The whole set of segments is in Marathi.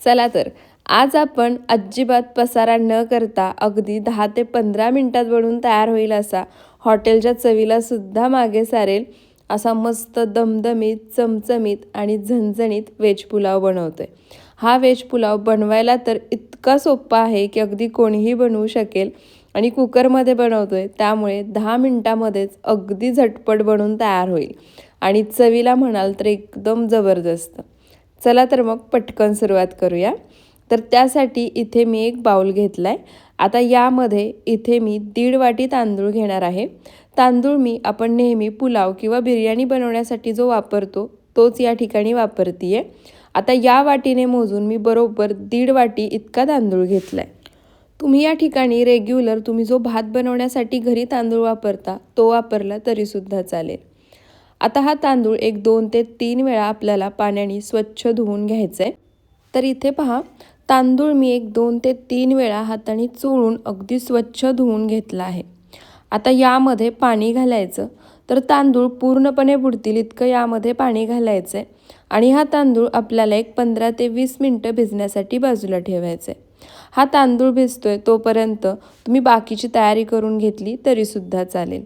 चला तर आज आपण अजिबात पसारा न करता अगदी 10 ते 15 मिनिटात बनवून तयार होईल असा हॉटेलच्या चवीला सुद्धा मागे सारेल असा मस्त दमदमीत चमचमीत आणि झणझणीत व्हेज पुलाव बनवतोय। हा व्हेज पुलाव बनवायला तर इतका सोपा आहे की अगदी कोणीही बनवू शकेल आणि कुकरमध्ये बनवतोय त्यामुळे 10 मिनिटांमध्येच अगदी झटपट बनवून तयार होईल आणि चवीला म्हणाल तर एकदम जबरदस्त। चला तर मग पटकन सुरुवात करूया। तर त्यासाठी इथे मी एक बाउल घेतलाय। आता यामध्ये इथे मी 1.5 वाटी तांदूळ घेणार आहे। तांदूळ मी आपण नेहमी पुलाव किंवा बिर्याणी बनवण्यासाठी जो वापरतो तोच या ठिकाणी वापरतीये। आता या वाटीने मोजून मी बरोबर 1.5 वाटी इतका तांदूळ घेतलाय। तुम्ही या ठिकाणी रेग्युलर तुम्ही जो भात बनवण्यासाठी घरी तांदूळ वापरता तो वापरला तरी सुद्धा चालेल। आता हा तांदूळ एक 2 ते 3 वेळा आपल्याला पाण्याने स्वच्छ धुवून घ्यायचा आहे। तर इथे पहा तांदूळ मी एक 2 ते 3 वेळा हाताने चोळून अगदी स्वच्छ धुवून घेतला आहे। आता यामध्ये पाणी घालायचं। तर तांदूळ पूर्णपणे बुडतील इतकं यामध्ये पाणी घालायचं आहे आणि हा तांदूळ आपल्याला एक 15 ते 20 मिनिटं भिजण्यासाठी बाजूला ठेवायचा आहे। हा तांदूळ भिजतोय तोपर्यंत तुम्ही बाकीची तयारी करून घेतली तरी सुद्धा चालेल।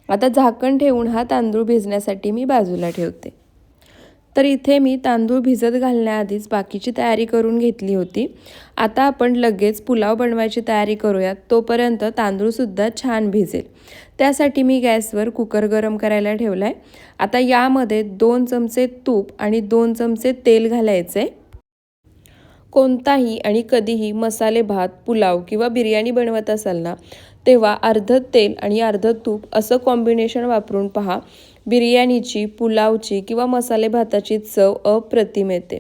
आता झाकण ठेवून हा तांदूळ भिजण्यासाठी मी बाजूला ठेवते। तर इथे मी तांदूळ भिजत घालण्याआधीच बाकीची तयारी करून घेतली होती। आता आपण लगेच पुलाव बनवायची तयारी करूयात तोपर्यंत तांदूळ सुद्धा छान भिजेल। त्यासाठी मी गॅसवर कुकर गरम करायला ठेवलाय। आता यामध्ये 2 चमचे तूप आणि 2 चमचे तेल घालायचे। कोणताही आणि कधीही मसाले भात पुलाव किंवा बिर्याणी बनवत असाल ना तेव्हा अर्धं तेल आणि अर्धं तूप असं कॉम्बिनेशन वापरून पहा। बिर्याणीची पुलावची किंवा मसाले भाताची चव अप्रतिम येते।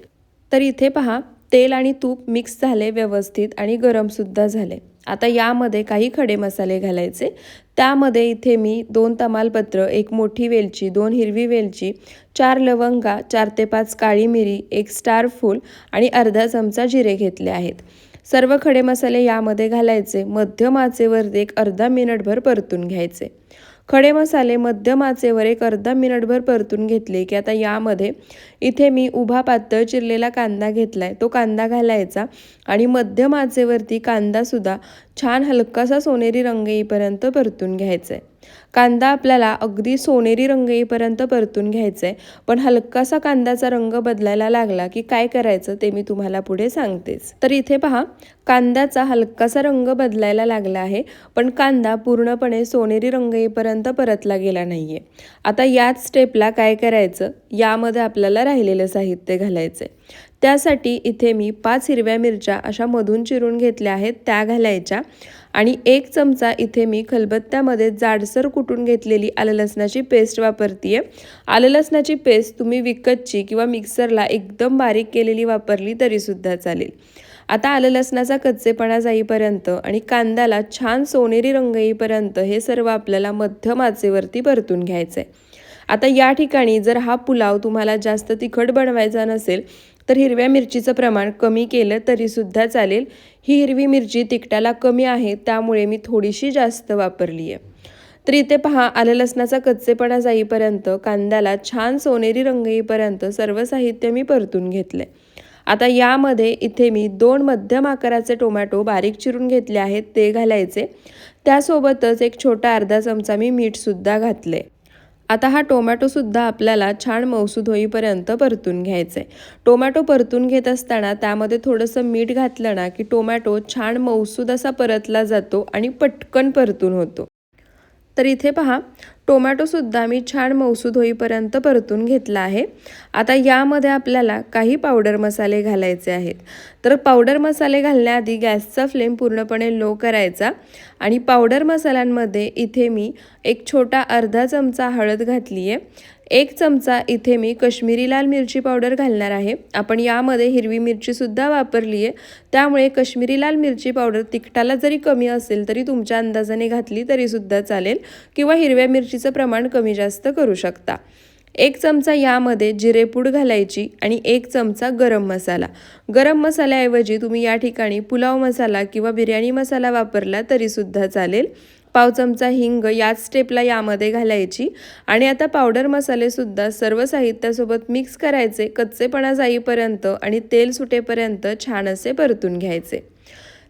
तर इथे पहा तेल आणि तूप मिक्स झाले व्यवस्थित आणि गरम सुद्धा झाले। आता यामध्ये काही खडे मसाले घालायचे। त्यामध्ये इथे मी 2 तमालपत्र, 1 मोठी वेलची, 2 हिरवी वेलची, 4 लवंगा, 4 ते 5 काळी मिरी, 1 स्टार फूल आणि अर्धा चमचा जिरे घेतले आहेत। सर्व खडे मसाले यामध्ये घालायचे। मध्यम आचेवर एक अर्धा मिनिटभर परतून घ्यायचे। खडे मसाले मध्यम आचेवर एक अर्धा मिनिटभर परतून घेतले की आता यामध्ये इथे मी उभा पातळ चिरलेला कांदा घेतलाय तो कांदा घालायचा आणि मध्यम आचेवरती कांदा सुद्धा छान हलकासा सोनेरी रंग येईपर्यंत परतून घ्यायचा आहे। कांदा आपल्याला अगदी सोनेरी रंग येईपर्यंत परतून घ्यायचा आहे, पण हलकासा कांद्याचा रंग बदलायला लागला की काय करायचं ते मी तुम्हाला पुढे सांगतेच। तर इथे पहा कांद्याचा हलकासा रंग बदलायला लागला आहे, पण कांदा पूर्णपणे सोनेरी रंग येईपर्यंत परतला गेला नाहीये। आता याच स्टेपला काय करायचं, यामध्ये आपल्याला राहिलेलं साहित्य घालायचंय। त्यासाठी इथे मी 5 हिरव्या मिरच्या अशा मधून चिरून घेतल्या आहेत त्या घालायच्या आणि 1 चमचा इथे मी खलबत्त्यामध्ये जाडसर कुटून घेतलेली आलं लसणाची पेस्ट वापरतीये। आलं लसणाची पेस्ट तुम्ही विकतची किंवा मिक्सरला एकदम बारीक केलेली वापरली तरी सुद्धा चालेल। आता आलं लसणाचा कच्चेपणा जाईपर्यंत आणि कांद्याला छान सोनेरी रंग येईपर्यंत हे सर्व आपल्याला मध्यम आचेवरती परतून घ्यायचंय। आता या ठिकाणी जर हा पुलाव तुम्हाला जास्त तिखट बनवायचा नसेल तर हिरव्या मिरचीचं प्रमाण कमी केलं तरी सुद्धा चालेल। ही हिरवी मिरची तिखटाला कमी आहे त्यामुळे मी थोडीशी जास्त वापरली आहे। तर इथे पहा आलं लसणाचा कच्चेपणा जाईपर्यंत कांद्याला छान सोनेरी रंग येईपर्यंत सर्व साहित्य मी परतून घेतले। आता यामध्ये इथे मी 2 मध्यम आकाराचे टोमॅटो बारीक चिरून घेतले आहेत ते घालायचे। त्यासोबतच एक छोटा अर्धा चमचा मी मीठ सुद्धा घातले। आता हा टोमॅटो सुद्धा आपल्याला छान मऊसूद होईपर्यंत परतून घ्यायचे। टोमॅटो परतून घेत असताना त्यामध्ये थोडंसं मीठ घातलं ना की टोमॅटो छान मऊसूद असा परतला जातो आणि पटकन परतून होतो। तर इथे पहा टोमॅटो सुद्धा मी छान मऊसूद होईपर्यंत परतून घेतला आहे। आता यामध्ये आपल्याला काही पावडर मसाले घालायचे आहेत। तर पावडर मसाले घालण्याआधी गॅसचा फ्लेम पूर्णपणे लो करायचा आणि पावडर मसाल्यांमध्ये इथे मी एक छोटा अर्धा चमचा हळद घातली आहे। 1 चमचा इथे मी कश्मीरी लाल मिरची पावडर घालणार आहे। आपण यामध्ये हिरवी मिरची सुद्धा वापरली आहे त्यामुळे कश्मीरी लाल मिरची पावडर तिखटाला जरी कमी असेल तरी तुमच्या अंदाजाने घातली तरी सुद्धा चालेल किंवा हिरव्या मिरचीचं प्रमाण कमी जास्त करू शकता। 1 चमचा यामध्ये जिरेपूड घालायची आणि 1 चमचा गरम मसाला। गरम मसाल्याऐवजी तुम्ही या ठिकाणी पुलाव मसाला किंवा बिर्याणी मसाला वापरला तरी सुद्धा चालेल। पाव चमचा हिंग याच स्टेपला यामध्ये घालायची आणि आता पावडर मसालेसुद्धा सर्व साहित्यासोबत मिक्स करायचे, कच्चेपणा जाईपर्यंत आणि तेल सुटेपर्यंत छान असे परतून घ्यायचे।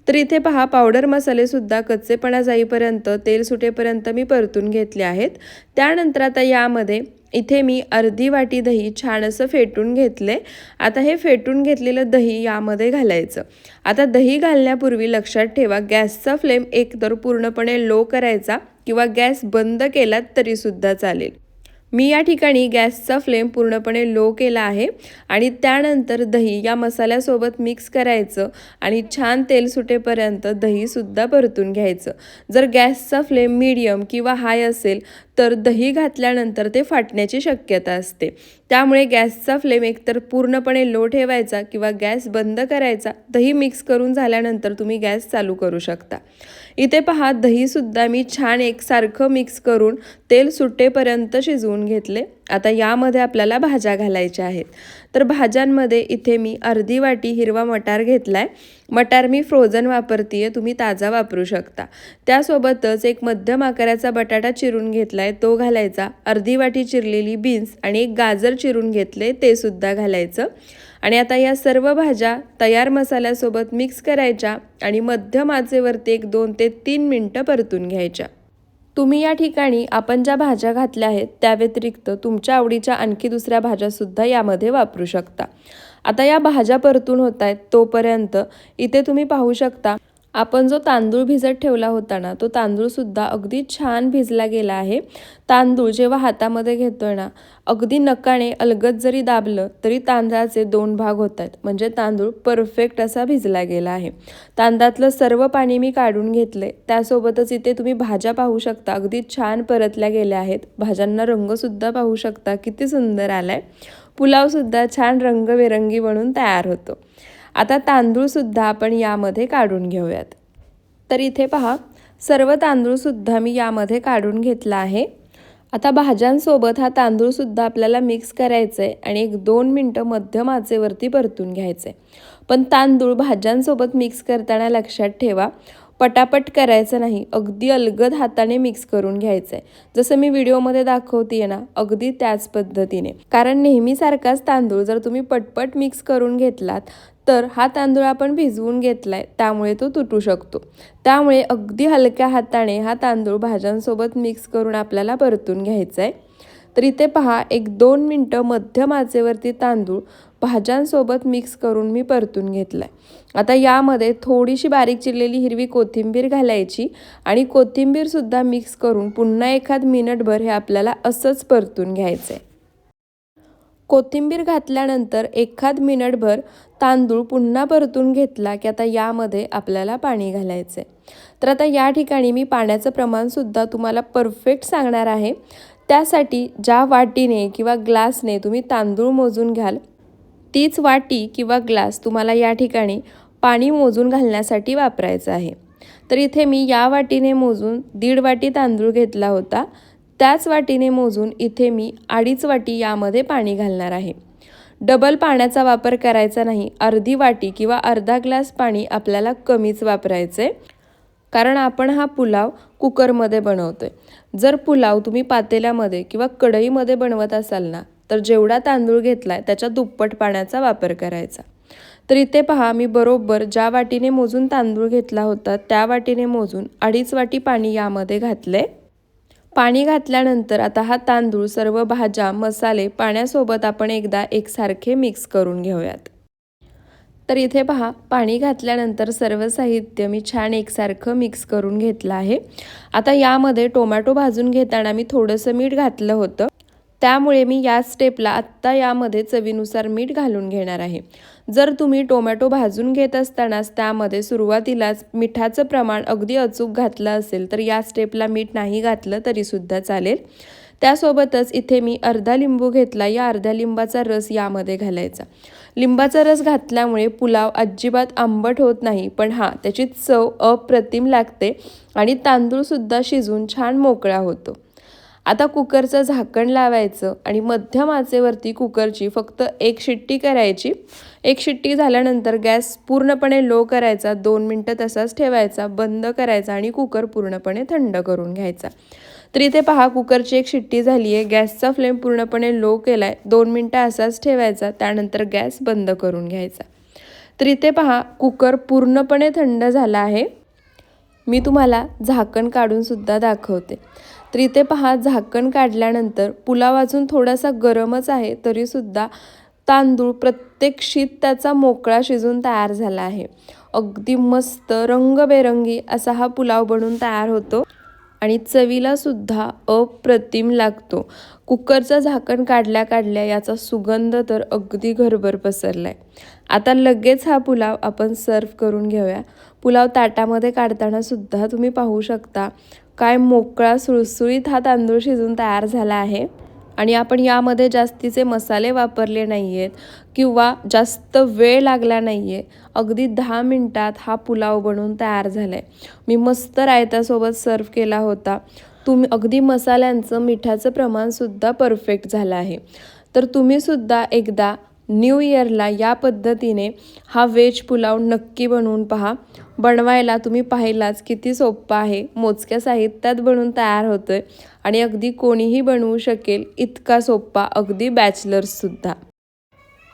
तर इथे पहा पावडर मसालेसुद्धा कच्चेपणा जाईपर्यंत तेल सुटेपर्यंत मी परतून घेतले आहेत। त्यानंतर आता यामध्ये इथे मी अर्धी वाटी दही छान असं फेटून घेतले। आता हे फेटून घेतलेलं दही यामध्ये घालायचं। आता दही घालण्यापूर्वी लक्षात ठेवा गॅसचा फ्लेम एकतर पूर्णपणे लो करायचा किंवा गॅस बंद केलात तरीसुद्धा चालेल। मी या ठिकाणी गॅसचा फ्लेम पूर्णपणे लो केला आहे आणि त्यानंतर दही या मसाल्यासोबत मिक्स करायचं आणि छान तेल सुटेपर्यंत दहीसुद्धा परतून घ्यायचं। जर गॅसचा फ्लेम मीडियम किंवा हाय असेल तर दही घातल्यानंतर ते फाटण्याची शक्यता असते। त्यामुळे गॅसचा फ्लेम एकतर पूर्णपणे लो ठेवायचा किंवा गॅस बंद करायचा। दही मिक्स करून झाल्यानंतर तुम्ही गॅस चालू करू शकता। इथे पहा दहीसुद्धा मी छान एकसारखं मिक्स करून तेल सुटेपर्यंत शिजवून घेतले। आता यामध्ये आपल्याला भाज्या घालायच्या आहेत। तर भाज्यांमध्ये इथे मी अर्धी वाटी हिरवा मटार घेतलाय। मटार मी फ्रोझन वापरतीये, तुम्ही ताजा वापरू शकता। त्यासोबतच एक मध्यम आकाराचा बटाटा चिरून घेतलाय तो घालायचा, अर्धी वाटी चिरलेली बीन्स आणि एक गाजर चिरून घेतले ते सुद्धा घालायचं। आणि आता या सर्व भाज्या तयार मसाल्यासोबत मिक्स करायच्या आणि मध्यम आचेवरती 1-2 ते 3 मिनिटं परतून घ्यायच्या। तुम्ही या ठिकाणी आपण ज्या भाज्या घातल्या आहेत त्या व्यतिरिक्त तुमच्या आवडीच्या आणखी दुसऱ्या भाज्यासुद्धा यामध्ये वापरू शकता। आता या भाज्या परतून होत आहेत तोपर्यंत इथे तुम्ही पाहू शकता आपण जो तांदूळ भिजत ठेवला होता ना तो तांदूळसुद्धा अगदी छान भिजला गेला आहे। तांदूळ जेव्हा हातामध्ये घेतोय ना अगदी नकाने अलगद जरी दाबलं तरी तांदळाचे 2 भाग होत आहेत, म्हणजे तांदूळ परफेक्ट असा भिजला गेला आहे। तांदळातलं सर्व पाणी मी काढून घेतले। त्यासोबतच इथे तुम्ही भाज्या पाहू शकता अगदी छान परतल्या गेल्या आहेत। भाज्यांना रंगसुद्धा पाहू शकता किती सुंदर आलाय। पुलावसुद्धा छान रंगबेरंगी बनून तयार होतो। आता तांदूळसुद्धा आपण यामध्ये काढून घेऊयात। तर इथे पहा सर्व तांदूळसुद्धा मी यामध्ये काढून घेतला आहे। आता भाज्यांसोबत हा तांदूळसुद्धा आपल्याला मिक्स करायचं आहे आणि 1-2 मिनिटं मध्यम आचेवरती परतून घ्यायचं आहे। पण तांदूळ भाज्यांसोबत मिक्स करताना लक्षात ठेवा पटापट करायचं नाही, अगदी अलगद हाताने मिक्स करून घ्यायचं आहे। जसं मी व्हिडिओमध्ये दाखवतेय ना अगदी त्याच पद्धतीने, कारण नेहमीसारखाच तांदूळ जर तुम्ही पटपट मिक्स करून घेतलात तर हा तांदूळ आपण भिजवून घेतलाय त्यामुळे तो तुटू शकतो। त्यामुळे अगदी हलक्या हाताने हा तांदूळ भाज्यांसोबत मिक्स करून आपल्याला परतून घ्यायचा आहे। तर इथे पहा 1-2 मिनिटं मध्यम आचेवरती तांदूळ भाज्यांसोबत मिक्स करून मी परतून घेतलाय। आता यामध्ये थोडीशी बारीक चिरलेली हिरवी कोथिंबीर घालायची आणि कोथिंबीरसुद्धा मिक्स करून पुन्हा एखाद मिनिटभर हे आपल्याला असंच परतून घ्यायचं आहे। कोथिंबीर घातल्यानंतर एखाद मिनिटभर तांदूळ पुन्हा परतून घेतला की आता यामध्ये आपल्याला पाणी घालायचं आहे। तर आता या ठिकाणी मी पाण्याचं प्रमाणसुद्धा तुम्हाला परफेक्ट सांगणार आहे। त्यासाठी ज्या वाटीने किंवा ग्लासने तुम्ही तांदूळ मोजून घ्याल तीच वाटी किंवा ग्लास तुम्हाला या ठिकाणी पाणी मोजून घालण्यासाठी वापरायचं आहे। तर इथे मी या वाटीने मोजून 1.5 वाटी तांदूळ घेतला होता, त्याच वाटीने मोजून इथे मी 2.5 वाटी यामध्ये पाणी घालणार आहे। डबल पाण्याचा वापर करायचा नाही, अर्धी वाटी किंवा अर्धा ग्लास पाणी आपल्याला कमीच वापरायचे, कारण आपण हा पुलाव कुकरमध्ये बनवतोय। जर पुलाव तुम्ही पातेल्यामध्ये किंवा कढईमध्ये बनवत असाल ना तर जेवढा तांदूळ घेतलाय त्याच्या दुप्पट पाण्याचा वापर करायचा। तर इथे पहा मी बरोबर ज्या वाटीने मोजून तांदूळ घेतला होता त्या वाटीने मोजून 2.5 वाटी पाणी यामध्ये घातले। पाणी घातल्यानंतर आता हा तांदूळ सर्व भाज्या मसाले पाण्यासोबत आपण एकदा एकसारखे मिक्स करून घेऊयात। तर इथे पहा पाणी घातल्यानंतर सर्व साहित्य मी छान एकसारखं मिक्स करून घेतलं आहे। आता यामध्ये टोमॅटो भाजून घेताना मी थोडंसं मीठ घातलं होतं, त्यामुळे मी या स्टेपला आत्ता यामध्ये चवीनुसार मीठ घालून घेणार आहे। जर तुम्ही टोमॅटो भाजून घेत असतानाच त्यामध्ये सुरुवातीलाच मिठाचं प्रमाण अगदी अचूक घातलं असेल तर या स्टेपला मीठ नाही घातलं तरीसुद्धा चालेल। त्यासोबतच इथे मी अर्धा लिंबू घेतला, या अर्ध्या लिंबाचा रस यामध्ये घालायचा। लिंबाचा रस घातल्यामुळे पुलाव अजिबात आंबट होत नाही, पण त्याची चव अप्रतिम लागते आणि तांदूळसुद्धा शिजून छान मोकळा होतो। आता कुकरचं झाकण लावायचं आणि मध्यम आचेवरती कुकरची फक्त 1 शिट्टी करायची. 1 शिट्टी झाल्यानंतर गॅस पूर्णपणे लो करायचा, 2 मिनटं तसाच ठेवायचा, बंद करायचा आणि कुकर पूर्णपणे थंड करून घ्यायचा. तर इथे पहा कुकरची 1 शिट्टी झाली आहे. गॅसचा फ्लेम पूर्णपणे लो केला आहे. 2 मिनटं असाच ठेवायचा, त्यानंतर गॅस बंद करून घ्यायचा. तर इथे पहा कुकर पूर्णपणे थंड झाला आहे. मी तुम्हाला झाकण काढून सुद्धा दाखवते. तर इथे पहा झाकण काढल्यानंतर पुलाव अजून थोडासा गरमच आहे, तरीसुद्धा तांदूळ प्रत्येक शीत त्याचा मोकळा शिजून तयार झाला आहे. अगदी मस्त रंगबेरंगी असा हा पुलाव बनून तयार होतो आणि चवीला सुद्धा अप्रतिम लागतो. कुकरचं झाकण काढल्या काढल्या याचा सुगंध तर अगदी घरभर पसरलाय. आता लगेच हा पुलाव आपण सर्व करून घेऊया. पुलाव ताटामध्ये काढताना सुद्धा तुम्ही पाहू शकता काय मोकळा सुळसुळीत हा तांदूळ शिजून तयार झाला आहे. आणि आपण यामध्ये जास्तीचे मसाले वापरले नाही आहेत किंवा जास्त वेळ लागला नाही आहे. अगदी 10 मिनटात हा पुलाव बनून तयार झाला आहे. मी मस्त रायतासोबत सर्व केला होता. अगदी मसाल्यांचं मिठाचं प्रमाणसुद्धा परफेक्ट झालं आहे. तर तुम्हीसुद्धा एकदा न्यू इयरला या पद्धतीने हा व्हेज पुलाव नक्की बनवून पहा. बनवायला तुम्ही पाहिलाच किती सोप्पा आहे, मोजक्या साहित्यात बनवून तयार होतोय आणि अगदी कोणीही बनवू शकेल इतका सोप्पा, अगदी बॅचलर्ससुद्धा.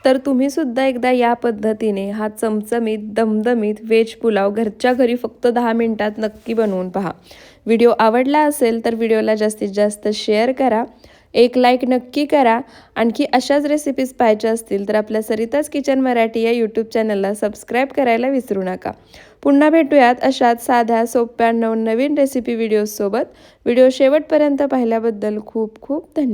तर तुम्हीसुद्धा एकदा या पद्धतीने हा चमचमीत दमदमीत व्हेज पुलाव घरच्या घरी फक्त 10 मिनटात नक्की बनवून पहा. व्हिडिओ आवडला असेल तर व्हिडिओला जास्तीत जास्त शेअर करा, 1 लाईक नक्की करा. आणखी अशाच रेसिपीज पाहायच्या असतील तर आपल्या सरिताज किचन मराठी या यूट्यूब चॅनलला सबस्क्राईब करायला विसरू नका. पुन्हा भेटूयात अशाच साध्या सोप्या नवनवीन रेसिपी व्हिडिओजसोबत. व्हिडिओ शेवटपर्यंत पाहिल्याबद्दल खूप खूप धन्यवाद.